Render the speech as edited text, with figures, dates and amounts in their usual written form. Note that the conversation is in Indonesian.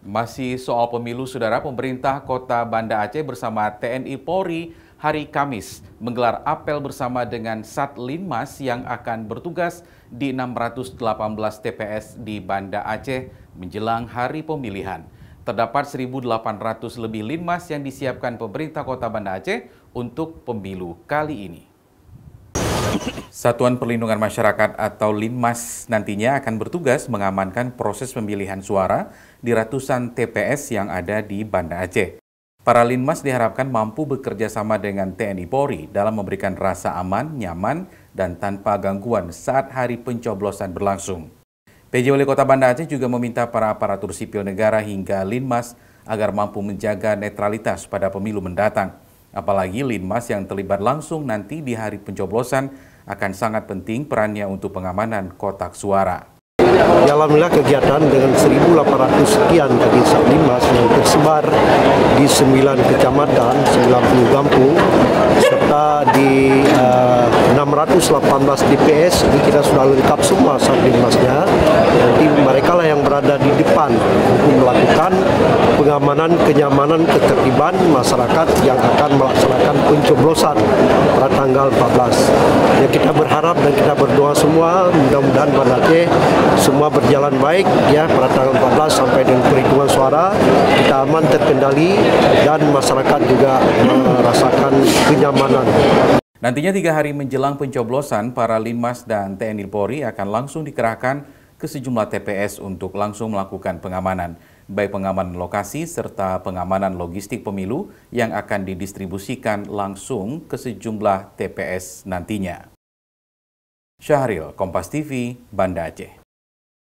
Masih soal pemilu, Saudara, pemerintah Kota Banda Aceh bersama TNI Polri hari Kamis menggelar apel bersama dengan Satlinmas yang akan bertugas di 618 TPS di Banda Aceh menjelang hari pemilihan. Terdapat 1.800 lebih linmas yang disiapkan pemerintah Kota Banda Aceh untuk pemilu kali ini. Satuan Perlindungan Masyarakat atau Linmas nantinya akan bertugas mengamankan proses pemilihan suara di ratusan TPS yang ada di Banda Aceh. Para Linmas diharapkan mampu bekerja sama dengan TNI Polri dalam memberikan rasa aman, nyaman, dan tanpa gangguan saat hari pencoblosan berlangsung. PJ Wali Kota Banda Aceh juga meminta para aparatur sipil negara hingga Linmas agar mampu menjaga netralitas pada pemilu mendatang. Apalagi Linmas yang terlibat langsung nanti di hari pencoblosan akan sangat penting perannya untuk pengamanan kotak suara. Alhamdulillah kegiatan dengan 1.800 sekian tadi Satlinmas yang tersebar di 9 kecamatan, 90 kampung, serta di 618 TPS ini kita sudah lengkap semua Satlinmasnya. Nanti mereka lah yang berada di depan untuk melakukan pengamanan, kenyamanan, ketertiban masyarakat yang akan melaksanakan pencoblosan pada tanggal 14. Ya, kita berharap dan kita berdoa semua mudah-mudahan Banda Aceh semua berjalan baik ya pada tanggal 14 sampai dengan perhitungan suara kita aman, terkendali, dan masyarakat juga merasakan kenyamanan. Nantinya 3 hari menjelang pencoblosan, para Linmas dan TNI Polri akan langsung dikerahkan ke sejumlah TPS untuk langsung melakukan pengamanan, baik pengamanan lokasi serta pengamanan logistik pemilu yang akan didistribusikan langsung ke sejumlah TPS nantinya. Syahril, Kompas TV, Banda Aceh.